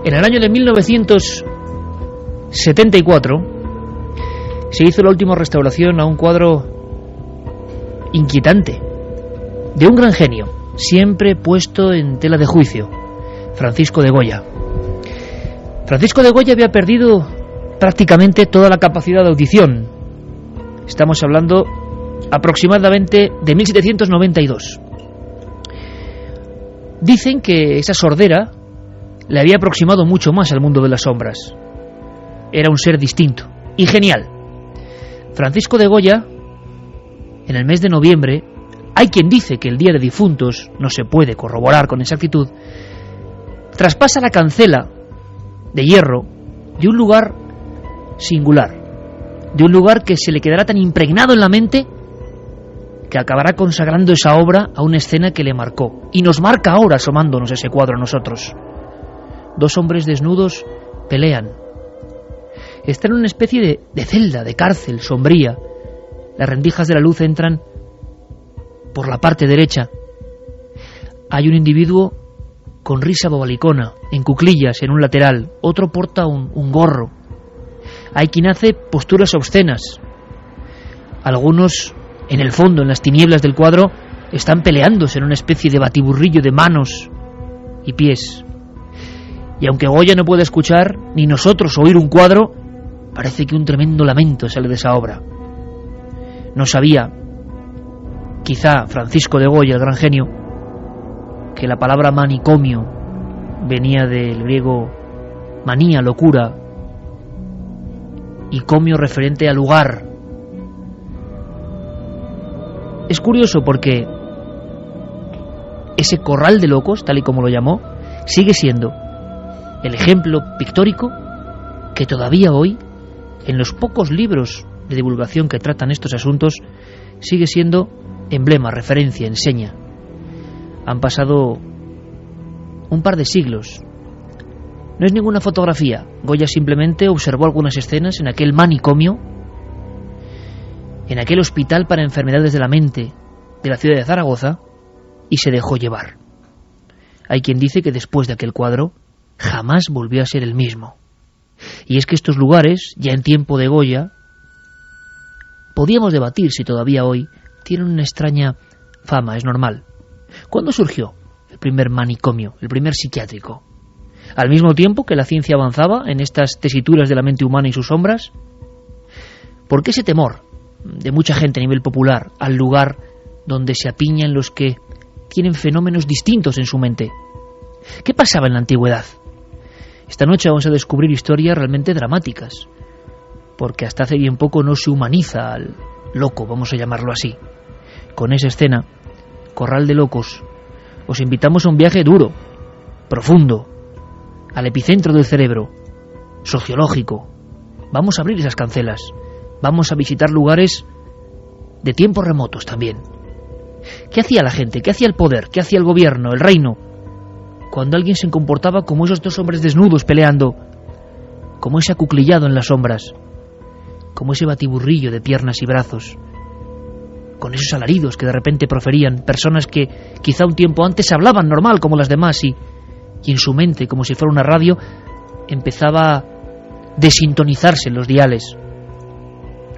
En el año de 1974 se hizo la última restauración a un cuadro inquietante, de un gran genio, siempre puesto en tela de juicio, Francisco de Goya. Francisco de Goya había perdido prácticamente toda la capacidad de audición. Estamos hablando aproximadamente de 1792. Dicen que esa sordera le había aproximado mucho más al mundo de las sombras. Era un ser distinto y genial. Francisco de Goya, en el mes de noviembre, hay quien dice que el Día de Difuntos, no se puede corroborar con exactitud, traspasa la cancela de hierro de un lugar singular, de un lugar que se le quedará tan impregnado en la mente que acabará consagrando esa obra a una escena que le marcó, y nos marca ahora asomándonos ese cuadro a nosotros. Dos hombres desnudos pelean. Están en una especie de celda, de cárcel sombría. Las rendijas de la luz entran por la parte derecha. Hay un individuo con risa bobalicona, en cuclillas, en un lateral. Otro porta un gorro. Hay quien hace posturas obscenas. Algunos, en el fondo, en las tinieblas del cuadro, están peleándose en una especie de batiburrillo de manos y pies. Y aunque Goya no puede escuchar, ni nosotros oír un cuadro, parece que un tremendo lamento sale de esa obra. No sabía, quizá Francisco de Goya, el gran genio, que la palabra manicomio venía del griego manía, locura, y comio referente al lugar. Es curioso porque ese corral de locos, tal y como lo llamó, sigue siendo el ejemplo pictórico que todavía hoy, en los pocos libros de divulgación que tratan estos asuntos, sigue siendo emblema, referencia, enseña. Han pasado un par de siglos. No es ninguna fotografía. Goya simplemente observó algunas escenas en aquel manicomio, en aquel hospital para enfermedades de la mente de la ciudad de Zaragoza, y se dejó llevar. Hay quien dice que después de aquel cuadro jamás volvió a ser el mismo. Y es que estos lugares, ya en tiempo de Goya, podíamos debatir si todavía hoy tienen una extraña fama, es normal. ¿Cuándo surgió el primer manicomio, el primer psiquiátrico? ¿Al mismo tiempo que la ciencia avanzaba en estas tesituras de la mente humana y sus sombras? ¿Por qué ese temor de mucha gente a nivel popular al lugar donde se apiñan los que tienen fenómenos distintos en su mente? ¿Qué pasaba en la antigüedad? Esta noche vamos a descubrir historias realmente dramáticas, porque hasta hace bien poco no se humaniza al loco, vamos a llamarlo así. Con esa escena, Corral de Locos, os invitamos a un viaje duro, profundo, al epicentro del cerebro, sociológico. Vamos a abrir esas cancelas, vamos a visitar lugares de tiempos remotos también. ¿Qué hacía la gente? ¿Qué hacía el poder? ¿Qué hacía el gobierno, el reino? Cuando alguien se comportaba como esos dos hombres desnudos peleando, como ese acuclillado en las sombras, como ese batiburrillo de piernas y brazos, con esos alaridos que de repente proferían personas que quizá un tiempo antes hablaban normal como las demás y en su mente, como si fuera una radio, empezaba a desintonizarse en los diales.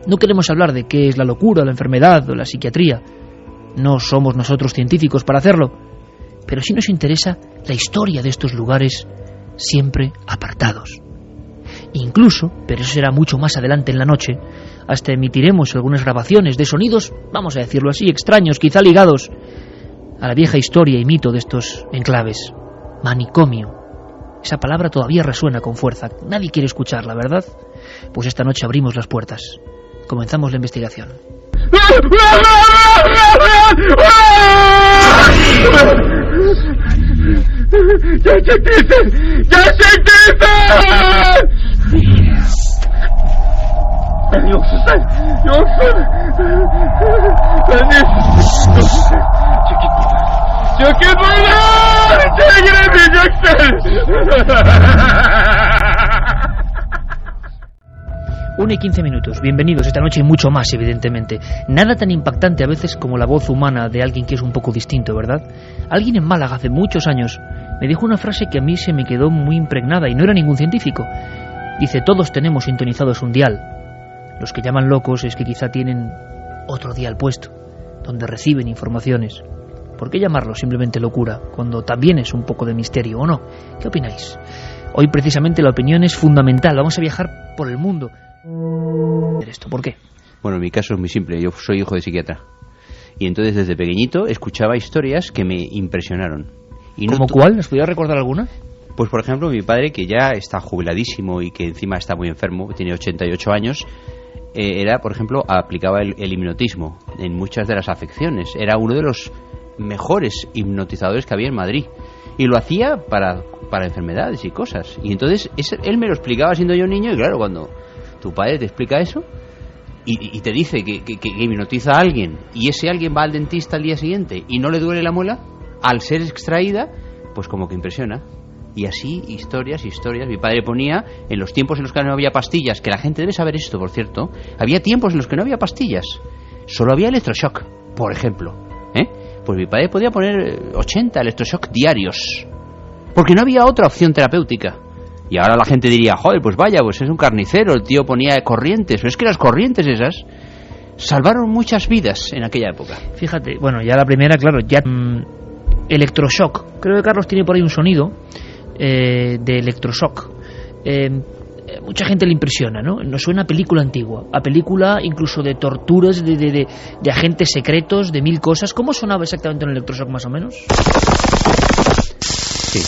No queremos hablar de qué es la locura, la enfermedad o la psiquiatría. No somos nosotros científicos para hacerlo, pero sí nos interesa la historia de estos lugares siempre apartados. Incluso, pero eso será mucho más adelante en la noche, hasta emitiremos algunas grabaciones de sonidos, vamos a decirlo así, extraños, quizá ligados a la vieja historia y mito de estos enclaves. Manicomio. Esa palabra todavía resuena con fuerza. Nadie quiere escucharla, ¿verdad? Pues esta noche abrimos las puertas. Comenzamos la investigación. ¡Ya se dicen! ¡Ya se dicen! Yoksun! Çekil buradan! İçeri giremeyeceksin! 1:15. Bienvenidos esta noche y mucho más, evidentemente. Nada tan impactante a veces como la voz humana de alguien que es un poco distinto, ¿verdad? Alguien en Málaga hace muchos años me dijo una frase que a mí se me quedó muy impregnada, y no era ningún científico. Dice: todos tenemos sintonizados un dial. Los que llaman locos es que quizá tienen otro dial puesto, donde reciben informaciones. ¿Por qué llamarlo simplemente locura, cuando también es un poco de misterio, o no? ¿Qué opináis? Hoy precisamente la opinión es fundamental. Vamos a viajar por el mundo. ¿Por qué? Bueno, en mi caso es muy simple. Yo soy hijo de psiquiatra. Y entonces desde pequeñito escuchaba historias que me impresionaron. Y ¿Cómo cuál? ¿Nos podría recordar alguna? Pues por ejemplo, mi padre, que ya está jubiladísimo y que encima está muy enfermo, tiene 88 años, por ejemplo, aplicaba el hipnotismo en muchas de las afecciones. Era uno de los mejores hipnotizadores que había en Madrid. Y lo hacía para enfermedades y cosas. Y entonces él me lo explicaba siendo yo niño, y claro, cuando tu padre te explica eso y te dice que hipnotiza a alguien, y ese alguien va al dentista al día siguiente y no le duele la muela, al ser extraída, pues como que impresiona. Y así, historias. Mi padre ponía, en los tiempos en los que no había pastillas, que la gente debe saber esto, por cierto, había tiempos en los que no había pastillas, solo había electroshock, por ejemplo, pues mi padre podía poner 80 electroshock diarios, porque no había otra opción terapéutica. Y ahora la gente diría: joder, pues vaya, pues es un carnicero, el tío ponía corrientes. Pero es que las corrientes esas salvaron muchas vidas en aquella época. Fíjate, bueno, ya la primera, claro, ya electroshock. Creo que Carlos tiene por ahí un sonido de electroshock. Mucha gente le impresiona, ¿no? Nos suena a película antigua, a película incluso de torturas, de agentes secretos, de mil cosas. ¿Cómo sonaba exactamente un electroshock, más o menos? Sí.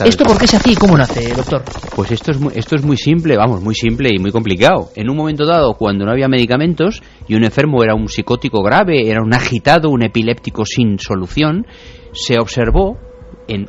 ¿Esto por qué se hacía y cómo nace, doctor? Pues esto es muy simple, muy simple y muy complicado. En un momento dado, cuando no había medicamentos y un enfermo era un psicótico grave, era un agitado, un epiléptico sin solución, se observó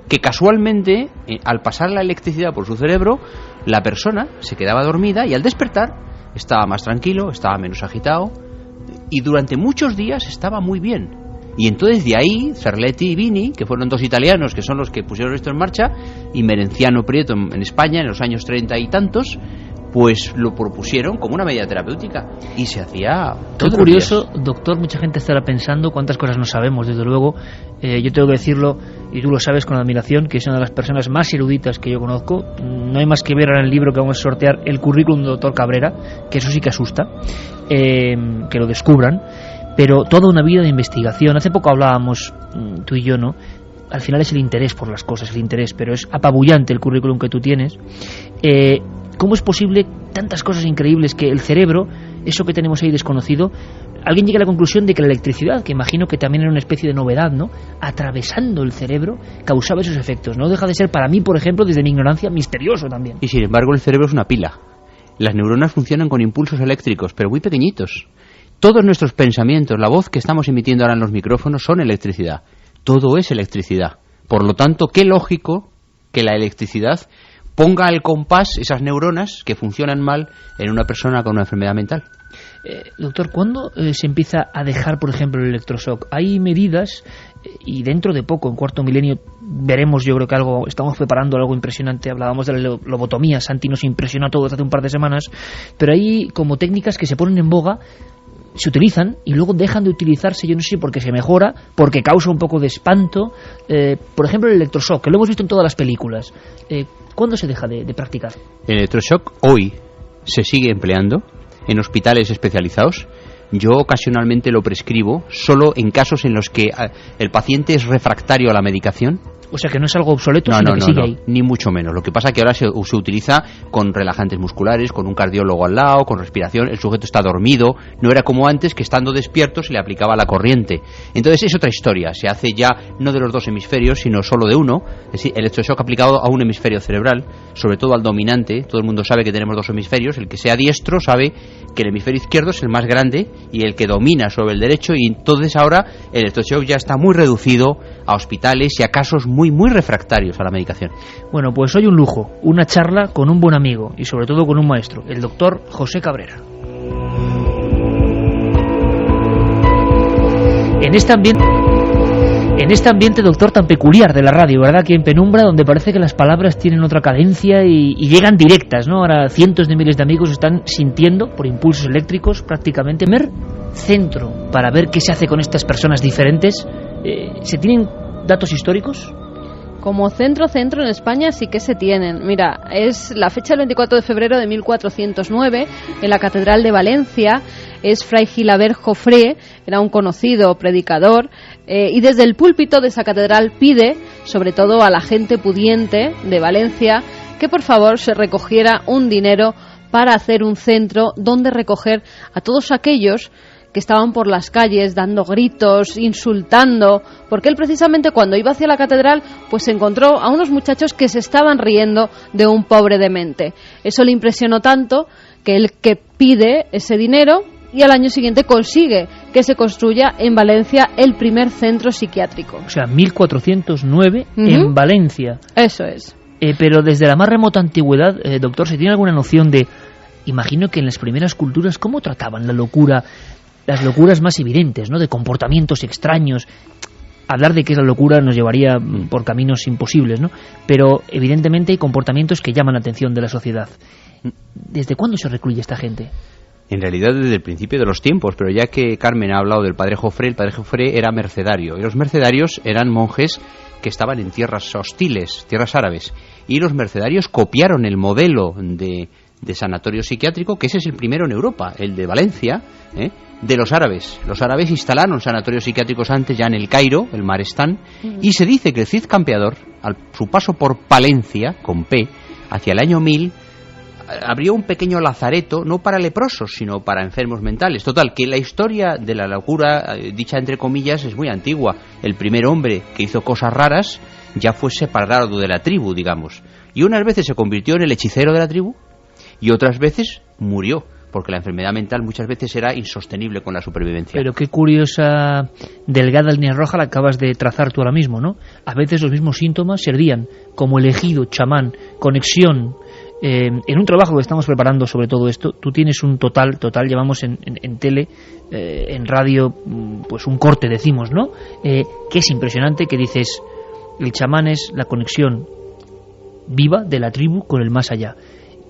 que casualmente, al pasar la electricidad por su cerebro, la persona se quedaba dormida y al despertar estaba más tranquilo, estaba menos agitado y durante muchos días estaba muy bien. Y entonces de ahí, Cerletti y Vini, que fueron dos italianos que son los que pusieron esto en marcha, y Merenciano Prieto en España en los años 30 y tantos, pues lo propusieron como una medida terapéutica y se hacía todo. Qué curioso, doctor, mucha gente estará pensando cuántas cosas no sabemos, desde luego. Yo tengo que decirlo, y tú lo sabes con admiración, que es una de las personas más eruditas que yo conozco. No hay más que ver ahora en el libro que vamos a sortear el currículum del doctor Cabrera, que eso sí que asusta, que lo descubran. Pero toda una vida de investigación. Hace poco hablábamos, tú y yo, ¿no? Al final es el interés por las cosas, el interés, pero es apabullante el currículum que tú tienes. ¿Cómo es posible tantas cosas increíbles que el cerebro, eso que tenemos ahí desconocido, alguien llega a la conclusión de que la electricidad, que imagino que también era una especie de novedad, ¿no?, atravesando el cerebro, causaba esos efectos? No deja de ser, para mí, por ejemplo, desde mi ignorancia, misterioso también. Y sin embargo el cerebro es una pila. Las neuronas funcionan con impulsos eléctricos, pero muy pequeñitos. Todos nuestros pensamientos, la voz que estamos emitiendo ahora en los micrófonos, son electricidad. Todo es electricidad. Por lo tanto, qué lógico que la electricidad ponga al compás esas neuronas que funcionan mal en una persona con una enfermedad mental. Doctor, ¿cuándo se empieza a dejar, por ejemplo, el electroshock? Hay medidas, y dentro de poco, en cuarto milenio, veremos, yo creo que algo, estamos preparando algo impresionante. Hablábamos de la lobotomía, Santi nos impresionó a todos hace un par de semanas, pero hay como técnicas que se ponen en boga, se utilizan y luego dejan de utilizarse, yo no sé si porque se mejora, porque causa un poco de espanto. Por ejemplo, el electroshock, que lo hemos visto en todas las películas. ¿Cuándo se deja de practicar? El electroshock hoy se sigue empleando en hospitales especializados. Yo ocasionalmente lo prescribo solo en casos en los que el paciente es refractario a la medicación. O sea, que no es algo obsoleto, sino que sigue ahí. Ni mucho menos. Lo que pasa es que ahora se utiliza con relajantes musculares, con un cardiólogo al lado, con respiración. El sujeto está dormido. No era como antes, que estando despierto se le aplicaba la corriente. Entonces es otra historia. Se hace ya no de los dos hemisferios, sino solo de uno. Es decir, electroshock aplicado a un hemisferio cerebral, sobre todo al dominante. Todo el mundo sabe que tenemos dos hemisferios. El que sea diestro sabe que el hemisferio izquierdo es el más grande y el que domina sobre el derecho. Y entonces ahora el electroshock ya está muy reducido a hospitales y a casos muy refractarios a la medicación. Bueno, pues hoy un lujo, una charla con un buen amigo y sobre todo con un maestro, el doctor José Cabrera. En este ambiente, doctor, tan peculiar de la radio, ¿verdad? Que en penumbra, donde parece que las palabras tienen otra cadencia y llegan directas, ¿no? Ahora cientos de miles de amigos están sintiendo, por impulsos eléctricos, prácticamente, centro para ver qué se hace con estas personas diferentes. ¿Se tienen datos históricos? Como centro en España sí que se tienen. Mira, es la fecha del 24 de febrero de 1409 en la Catedral de Valencia. Es Fray Gilabert Jofré, era un conocido predicador, y desde el púlpito de esa catedral pide, sobre todo a la gente pudiente de Valencia, que por favor se recogiera un dinero para hacer un centro donde recoger a todos aquellos que estaban por las calles dando gritos, insultando, porque él precisamente cuando iba hacia la catedral pues encontró a unos muchachos que se estaban riendo de un pobre demente. Eso le impresionó tanto que él que pide ese dinero y al año siguiente consigue que se construya en Valencia el primer centro psiquiátrico. O sea, 1409 en Valencia. Eso es. Pero desde la más remota antigüedad, doctor, ¿se tiene alguna noción de, imagino que en las primeras culturas, cómo trataban la locura, las locuras más evidentes, ¿no?, de comportamientos extraños? Hablar de qué es la locura nos llevaría por caminos imposibles, ¿no? Pero evidentemente hay comportamientos que llaman la atención de la sociedad. ¿Desde cuándo se recluye esta gente? En realidad desde el principio de los tiempos, pero ya que Carmen ha hablado del padre Jofré, el padre Jofré era mercedario, y los mercedarios eran monjes que estaban en tierras hostiles, tierras árabes, y los mercedarios copiaron el modelo de sanatorio psiquiátrico, que ese es el primero en Europa, el de Valencia, de los árabes. Los árabes instalaron sanatorios psiquiátricos antes ya en el Cairo, el Marestán, y se dice que el Cid Campeador, a su paso por Palencia, con P, hacia el año 1000, abrió un pequeño lazareto, no para leprosos, sino para enfermos mentales. Total, que la historia de la locura, dicha entre comillas, es muy antigua. El primer hombre que hizo cosas raras ya fue separado de la tribu, digamos. Y unas veces se convirtió en el hechicero de la tribu y otras veces murió, porque la enfermedad mental muchas veces era insostenible con la supervivencia. Pero qué curiosa, delgada línea roja la acabas de trazar tú ahora mismo, ¿no? A veces los mismos síntomas servían como elegido, chamán, conexión. En un trabajo que estamos preparando sobre todo esto, tú tienes un total, llevamos en tele, en radio, pues un corte decimos, ¿no? Que es impresionante, que dices, el chamán es la conexión viva de la tribu con el más allá.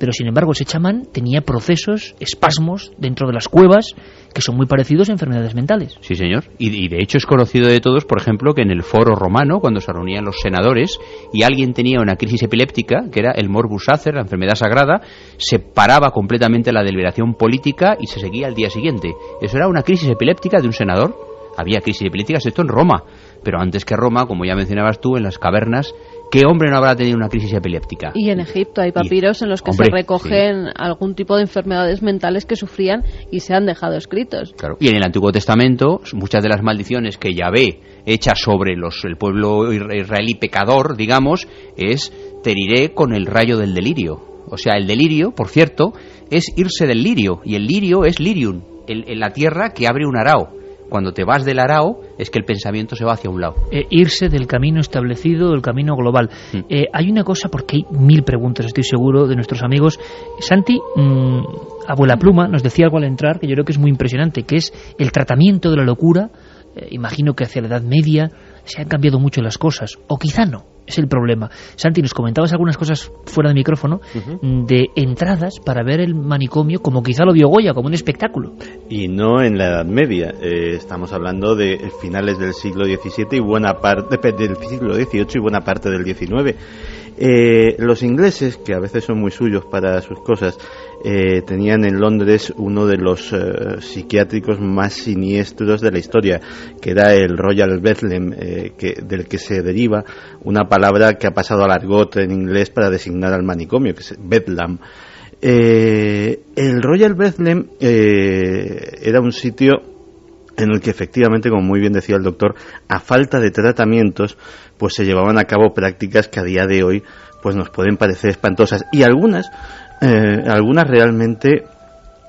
Pero sin embargo ese chamán tenía procesos, espasmos dentro de las cuevas que son muy parecidos a enfermedades mentales. Sí, señor. Y de hecho es conocido de todos, por ejemplo, que en el foro romano, cuando se reunían los senadores y alguien tenía una crisis epiléptica, que era el morbus acer, la enfermedad sagrada, se paraba completamente la deliberación política y se seguía al día siguiente. Eso era una crisis epiléptica de un senador. Había crisis epilépticas, esto en Roma, pero antes que Roma, como ya mencionabas tú, en las cavernas, ¿qué hombre no habrá tenido una crisis epiléptica? Y en Egipto hay papiros en los que se recogen algún tipo de enfermedades mentales que sufrían y se han dejado escritos. Claro. Y en el Antiguo Testamento, muchas de las maldiciones que Yahvé echa sobre el pueblo israelí pecador, digamos, es te heriré con el rayo del delirio. O sea, el delirio, por cierto, es irse del lirio, y el lirio es lirium, la tierra que abre un arao. Cuando te vas del arao es que el pensamiento se va hacia un lado. Irse del camino establecido, del camino global. Hay una cosa, porque hay 1000 preguntas, estoy seguro, de nuestros amigos. Santi, abuela pluma, nos decía algo al entrar que yo creo que es muy impresionante, que es el tratamiento de la locura. Imagino que hacia la Edad Media se han cambiado mucho las cosas, o quizá no, es el problema. Santi, nos comentabas algunas cosas fuera de micrófono, de entradas para ver el manicomio como quizá lo vio Goya, como un espectáculo. Y no en la Edad Media, estamos hablando de finales del siglo XVII y buena parte del siglo XVIII y buena parte del XIX. Los ingleses, que a veces son muy suyos para sus cosas, tenían en Londres uno de los psiquiátricos más siniestros de la historia, que era el Royal Bethlehem, del que se deriva una palabra que ha pasado al argot en inglés para designar al manicomio, que es Bedlam. El Royal Bethlehem era un sitio en el que efectivamente, como muy bien decía el doctor, a falta de tratamientos, pues se llevaban a cabo prácticas que a día de hoy pues nos pueden parecer espantosas, y algunas realmente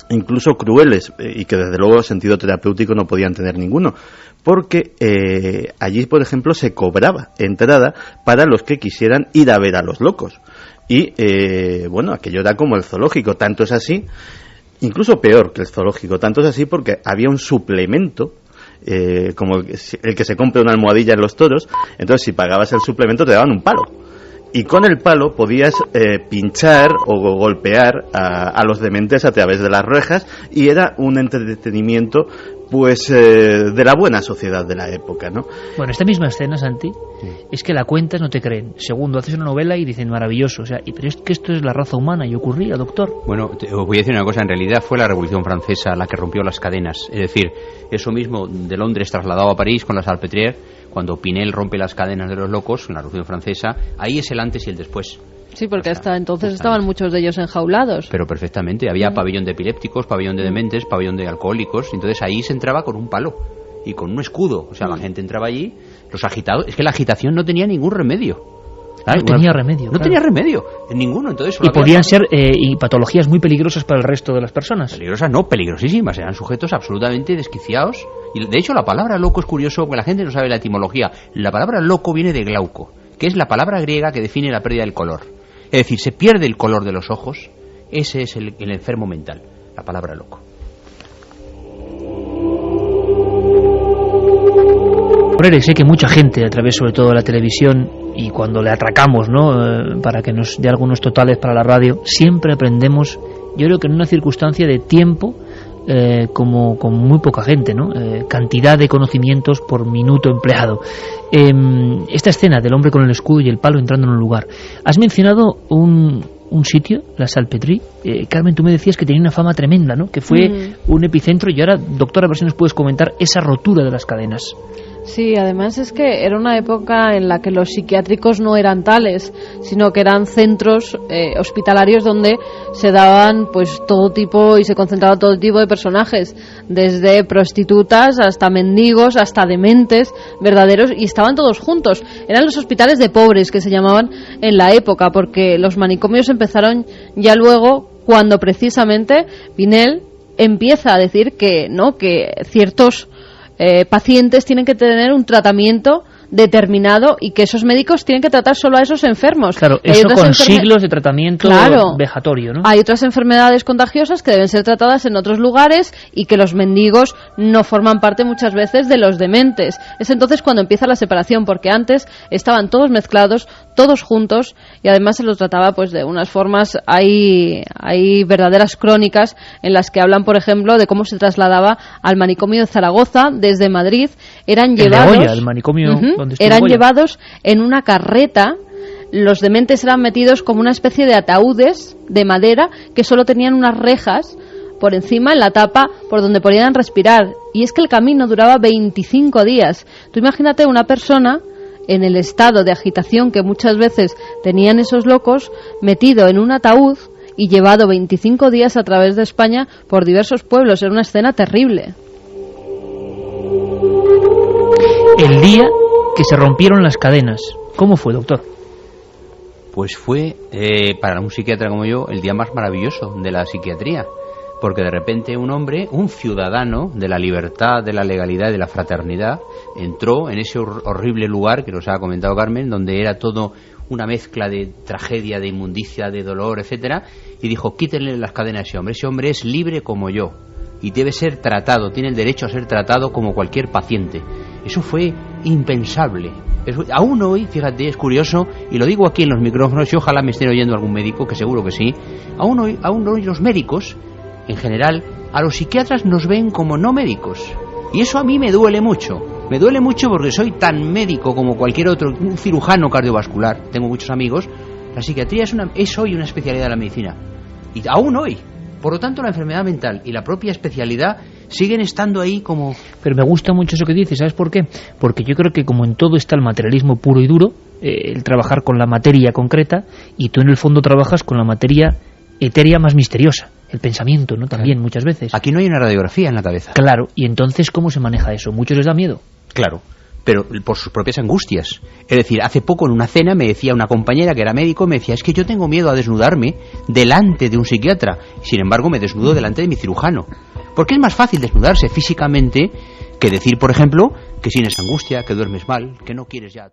incluso crueles, y que desde luego sentido terapéutico no podían tener ninguno, porque allí, por ejemplo, se cobraba entrada para los que quisieran ir a ver a los locos, y bueno, aquello era como el zoológico, tanto es así, incluso peor que el zoológico, tanto es así porque había un suplemento, como el que se compra una almohadilla en los toros. Entonces, si pagabas el suplemento te daban un palo, y con el palo podías pinchar o golpear a los dementes a través de las rejas, y era un entretenimiento pues de la buena sociedad de la época, ¿no? Bueno, esta misma escena, Santi, es que la cuentas, no te creen. Segundo, haces una novela y dicen maravilloso, o sea, pero es que esto es la raza humana y ocurría, doctor. Bueno, os voy a decir una cosa, en realidad fue la Revolución Francesa la que rompió las cadenas, es decir, eso mismo de Londres trasladado a París con la Salpêtrière, cuando Pinel rompe las cadenas de los locos en la Revolución Francesa, ahí es el antes y el después. Sí, porque hasta entonces estaban muchos de ellos enjaulados. Pero perfectamente, había pabellón de epilépticos, pabellón de dementes, pabellón de alcohólicos, entonces ahí se entraba con un palo y con un escudo, o sea, la gente entraba allí, los agitados, es que la agitación no tenía ningún remedio. No tenía remedio. No tenía remedio, en ninguno, entonces... Y podían ser y patologías muy peligrosas para el resto de las personas. Peligrosas no, peligrosísimas, eran sujetos absolutamente desquiciados. Y de hecho la palabra loco es curioso, porque la gente no sabe la etimología. La palabra loco viene de glauco, que es la palabra griega que define la pérdida del color. Es decir, se pierde el color de los ojos, ese es el enfermo mental, la palabra loco. Sé que mucha gente, a través sobre todo de la televisión, y cuando le atracamos, ¿no?, para que nos dé algunos totales para la radio, siempre aprendemos, yo creo que en una circunstancia de tiempo, como con muy poca gente, ¿no? Cantidad de conocimientos por minuto empleado. Esta escena del hombre con el escudo y el palo entrando en un lugar. Has mencionado un sitio, la Salpêtrière. Carmen, tú me decías que tenía una fama tremenda, ¿no? Que fue un epicentro, y ahora, doctora, a ver si nos puedes comentar esa rotura de las cadenas. Sí, además es que era una época en la que los psiquiátricos no eran tales, sino que eran centros hospitalarios donde se daban pues todo tipo y se concentraba todo tipo de personajes, desde prostitutas hasta mendigos, hasta dementes verdaderos, y estaban todos juntos. Eran los hospitales de pobres, que se llamaban en la época, porque los manicomios empezaron ya luego, cuando precisamente Pinel empieza a decir que no, que ciertos pacientes tienen que tener un tratamiento determinado y que esos médicos tienen que tratar solo a esos enfermos. Claro, eso con siglos de tratamiento vejatorio, ¿no? Hay otras enfermedades contagiosas que deben ser tratadas en otros lugares y que los mendigos no forman parte muchas veces de los dementes. Es entonces cuando empieza la separación, porque antes estaban todos mezclados, todos juntos, y además se los trataba pues de unas formas, hay verdaderas crónicas en las que hablan, por ejemplo, de cómo se trasladaba al manicomio de Zaragoza desde Madrid. Eran llevados, el manicomio eran llevados en una carreta. Los dementes eran metidos como una especie de ataúdes de madera que solo tenían unas rejas por encima en la tapa por donde podían respirar, y es que el camino duraba 25 días. Tú imagínate una persona en el estado de agitación que muchas veces tenían esos locos, metido en un ataúd y llevado 25 días a través de España por diversos pueblos. Era una escena terrible. El día que se rompieron las cadenas, ¿cómo fue, doctor? Pues fue, para un psiquiatra como yo, el día más maravilloso de la psiquiatría, porque de repente un hombre, un ciudadano de la libertad, de la legalidad y de la fraternidad, entró en ese horrible lugar que nos ha comentado Carmen, donde era todo una mezcla de tragedia, de inmundicia, de dolor, etcétera, y dijo: quítenle las cadenas a ese hombre. Ese hombre es libre como yo y debe ser tratado, tiene el derecho a ser tratado como cualquier paciente. Eso fue impensable. Aún hoy, fíjate, es curioso, y lo digo aquí en los micrófonos, y ojalá me estén oyendo algún médico, que seguro que sí, aún hoy los médicos, en general, a los psiquiatras nos ven como no médicos. Y eso a mí me duele mucho. Me duele mucho porque soy tan médico como cualquier otro, un cirujano cardiovascular, tengo muchos amigos. La psiquiatría es hoy una especialidad de la medicina. Y aún hoy. Por lo tanto, la enfermedad mental y la propia especialidad siguen estando ahí como... Pero me gusta mucho eso que dices, ¿sabes por qué? Porque yo creo que como en todo está el materialismo puro y duro, el trabajar con la materia concreta, y tú en el fondo trabajas con la materia etérea más misteriosa, el pensamiento, ¿no? También, claro, muchas veces. Aquí no hay una radiografía en la cabeza. Claro, y entonces, ¿cómo se maneja eso? ¿Muchos les da miedo? Claro, pero por sus propias angustias. Es decir, hace poco en una cena me decía una compañera que era médico, me decía: es que yo tengo miedo a desnudarme delante de un psiquiatra. Sin embargo, me desnudo delante de mi cirujano. Porque es más fácil desnudarse físicamente que decir, por ejemplo, que tienes angustia, que duermes mal, que no quieres ya...